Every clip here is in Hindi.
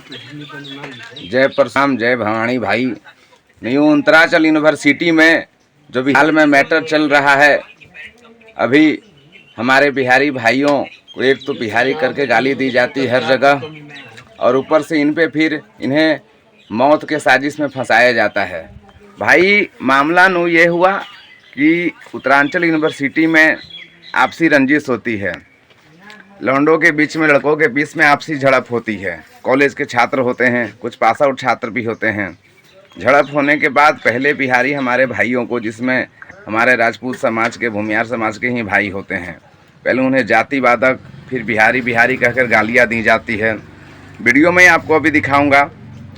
जय परशुराम, जय भवानी भाई। न्यू उत्तरांचल यूनिवर्सिटी में जो भी हाल में मैटर चल रहा है, अभी हमारे बिहारी भाइयों को एक तो बिहारी करके गाली दी जाती है हर जगह, और ऊपर से इन पे फिर इन्हें मौत के साजिश में फंसाया जाता है। भाई मामला नु ये हुआ कि उत्तरांचल यूनिवर्सिटी में आपसी रंजिश होती है, लौंडों के बीच में, लड़कों के बीच में आपसी झड़प होती है। कॉलेज के छात्र होते हैं, कुछ पास आउट छात्र भी होते हैं। झड़प होने के बाद पहले बिहारी हमारे भाइयों को, जिसमें हमारे राजपूत समाज के, भूमियार समाज के ही भाई होते हैं, पहले उन्हें जातिवादक, फिर बिहारी बिहारी कहकर गालियां दी जाती है। वीडियो में आपको अभी दिखाऊंगा,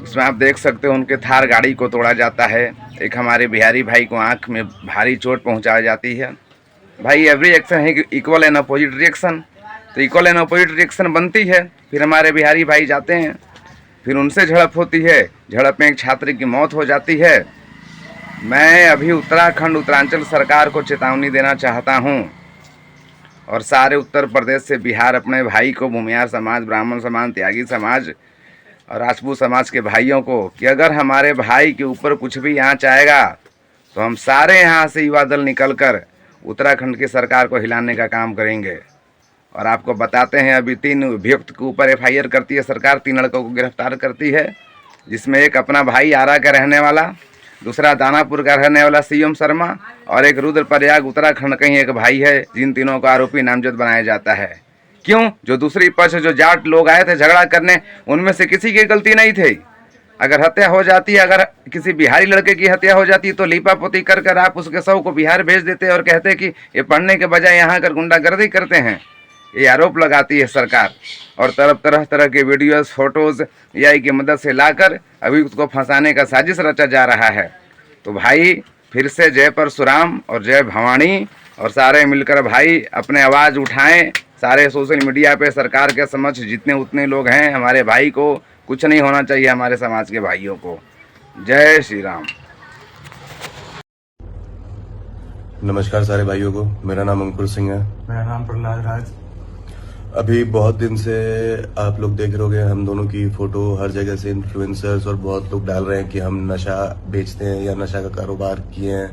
उसमें आप देख सकते हो उनके थार गाड़ी को तोड़ा जाता है। एक हमारे बिहारी भाई को आँख में भारी चोट पहुँचाई जाती है। भाई एवरी एक्शन है इक्वल एंड अपोजिट रिएक्शन, तो इक्वल एंड अपोजिट रिएक्शन बनती है। फिर हमारे बिहारी भाई जाते हैं, फिर उनसे झड़प होती है। झड़प में एक छात्र की मौत हो जाती है। मैं अभी उत्तराखंड उत्तरांचल सरकार को चेतावनी देना चाहता हूं, और सारे उत्तर प्रदेश से बिहार अपने भाई को, भूमियार समाज, ब्राह्मण समाज, त्यागी समाज और राजपूत समाज के भाइयों को, कि अगर हमारे भाई के ऊपर कुछ भी आँच आएगा तो हम सारे यहाँ से युवा दल निकल कर उत्तराखंड की सरकार को हिलाने का काम करेंगे। और आपको बताते हैं, अभी 3 अभियुक्त के ऊपर FIR करती है सरकार, 3 लड़कों को गिरफ्तार करती है, जिसमें एक अपना भाई आरा का रहने वाला, दूसरा दानापुर का रहने वाला CM शर्मा, और एक रुद्रप्रयाग उत्तराखंड का ही एक भाई है, जिन तीनों को आरोपी नामजद बनाया जाता है। क्यों? जो दूसरी पक्ष, जो जाट लोग आए थे झगड़ा करने, उनमें से किसी की गलती नहीं थी। अगर हत्या हो जाती, अगर किसी बिहारी लड़के की हत्या हो जाती, तो लीपापोती कर कर आप उसके शव को बिहार भेज देते और कहते कि ये पढ़ने के बजाय यहाँ कर गुंडागर्दी करते हैं। ये आरोप लगाती है सरकार, और तरह तरह के वीडियोस, फोटोज AI की मदद से लाकर अभी उसको फंसाने का साजिश रचा जा रहा है। तो भाई फिर से जय परशुराम और जय भवानी, और सारे मिलकर भाई अपने आवाज़ उठाएं, सारे सोशल मीडिया पे सरकार के समक्ष जितने उतने लोग हैं, हमारे भाई को कुछ नहीं होना चाहिए, हमारे समाज के भाइयों को। जय श्री राम। नमस्कार सारे भाइयों को, मेरा नाम अंकुर सिंह है। मेरा नाम प्रहलाद राज। अभी बहुत दिन से आप लोग देख रहे होंगे, हम दोनों की फोटो हर जगह से इन्फ्लुएंसर्स और बहुत लोग डाल रहे हैं कि हम नशा बेचते हैं या नशा का कारोबार किए हैं,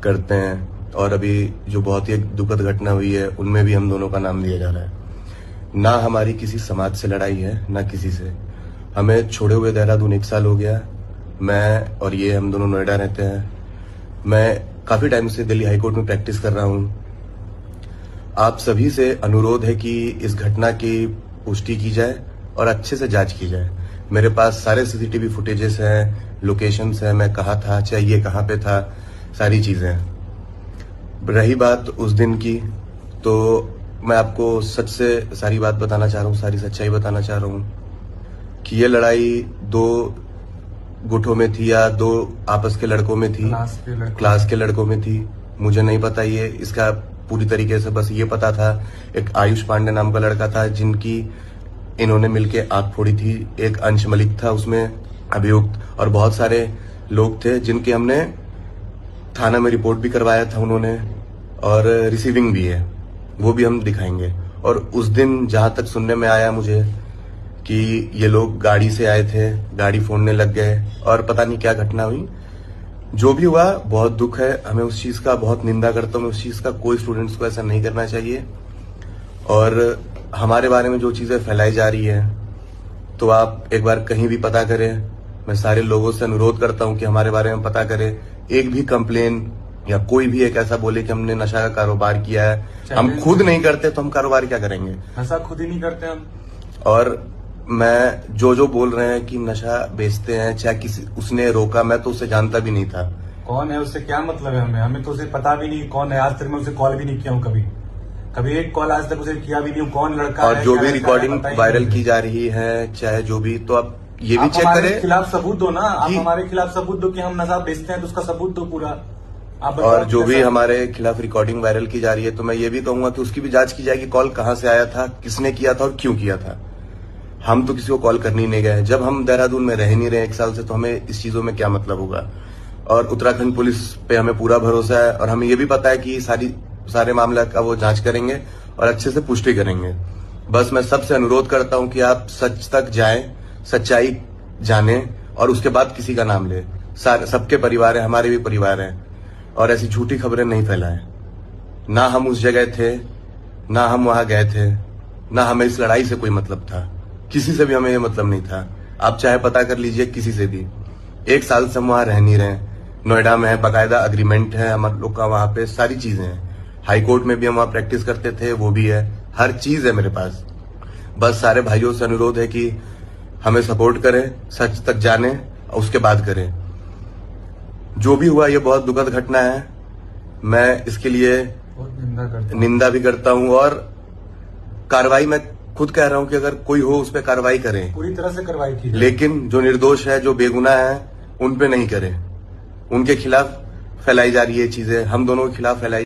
करते हैं। और अभी जो बहुत ही एक दुखद घटना हुई है, उनमें भी हम दोनों का नाम लिया जा रहा है। ना हमारी किसी समाज से लड़ाई है, ना किसी से। हमें छोड़े हुए देहरादून 1 साल हो गया। मैं और ये हम दोनों नोएडा रहते हैं। मैं काफी टाइम से दिल्ली हाईकोर्ट में प्रैक्टिस कर रहा हूँ। आप सभी से अनुरोध है कि इस घटना की पुष्टि की जाए और अच्छे से जांच की जाए। मेरे पास सारे CCTV फुटेजेस हैं, लोकेशंस हैं, मैं कहाँ था, चाहे ये कहाँ पे था, सारी चीजें हैं। रही बात उस दिन की, तो मैं आपको सच से सारी बात बताना चाह रहा हूँ, सारी सच्चाई बताना चाह रहा हूँ कि ये लड़ाई 2 गुटों में थी या 2 आपस के लड़कों में थी, क्लास के लड़कों में थी। मुझे नहीं पता ये इसका पूरी तरीके से, बस ये पता था एक आयुष पांडे नाम का लड़का था जिनकी इन्होंने मिलके आंख फोड़ी थी। एक अंश मलिक था उसमें अभियुक्त, और बहुत सारे लोग थे जिनके हमने थाना में रिपोर्ट भी करवाया था उन्होंने, और रिसीविंग भी है, वो भी हम दिखाएंगे। और उस दिन जहां तक सुनने में आया मुझे कि ये लोग गाड़ी से आए थे, गाड़ी फोड़ने लग गए, और पता नहीं क्या घटना हुई। जो भी हुआ बहुत दुख है, हमें उस चीज का बहुत निंदा करता हूँ। उस चीज का कोई स्टूडेंट्स को ऐसा नहीं करना चाहिए। और हमारे बारे में जो चीजें फैलाई जा रही है, तो आप एक बार कहीं भी पता करें। मैं सारे लोगों से अनुरोध करता हूँ कि हमारे बारे में पता करें। एक भी कंप्लेन या कोई भी एक ऐसा बोले कि हमने नशा का कारोबार किया है, हम खुद नहीं करते तो हम कारोबार क्या करेंगे? नशा खुद ही नहीं करते हम। और मैं जो बोल रहे हैं कि नशा बेचते हैं, चाहे किसी उसने रोका, मैं तो उसे जानता भी नहीं था। कौन है, उससे क्या मतलब है? हमें तो उसे पता भी नहीं कौन है। आज तक मैं उसे कॉल भी नहीं किया हूँ, कभी एक कॉल आज तक उसे किया भी नहीं हूँ। कौन लड़का और है, जो भी रिकॉर्डिंग वायरल की जा रही है, चाहे जो भी, तो आप ये भी चेक करें। खिलाफ सबूत दो ना, आप हमारे खिलाफ सबूत दो कि हम नशा बेचते हैं, तो उसका सबूत दो पूरा। और जो भी हमारे खिलाफ रिकॉर्डिंग वायरल की जा रही है, तो मैं ये भी कहूंगा कि उसकी भी जांच की जाए कि कॉल कहाँ से आया था, किसने किया था और क्यों किया था। हम तो किसी को कॉल करने नहीं गए। जब हम देहरादून में रह नहीं रहे 1 साल से, तो हमें इस चीजों में क्या मतलब होगा? और उत्तराखंड पुलिस पे हमें पूरा भरोसा है, और हमें ये भी पता है कि सारे मामले का वो जांच करेंगे और अच्छे से पुष्टि करेंगे। बस मैं सबसे अनुरोध करता हूं कि आप सच तक जाएं, सच्चाई जाने और उसके बाद किसी का नाम ले। सबके परिवार है, हमारे भी परिवार है, और ऐसी झूठी खबरें नहीं फैलाएं। ना हम उस जगह थे, ना हम वहां गए थे, ना हमें इस लड़ाई से कोई मतलब था, किसी से भी हमें ये मतलब नहीं था। आप चाहे पता कर लीजिए किसी से भी। 1 साल से हम वहां रह नहीं रहे। नोएडा में है, बाकायदा अग्रीमेंट है हम लोग का, वहां पे सारी चीजें हैं। हाई कोर्ट में भी हम वहां प्रैक्टिस करते थे, वो भी है, हर चीज है मेरे पास। बस सारे भाइयों से अनुरोध है कि हमें सपोर्ट करें, सच तक जाने और उसके बाद करें। जो भी हुआ ये बहुत दुखद घटना है, मैं इसके लिए निंदा भी करता हूं, और कार्रवाई मैं खुद कह रहा हूं कि अगर कोई हो उस पर कार्रवाई करें, पूरी तरह से कार्रवाई की जाए। लेकिन जो निर्दोष है, जो बेगुनाह है, उन पे नहीं करें। उनके खिलाफ फैलाई जा रही है चीजें, हम दोनों के खिलाफ फैलाई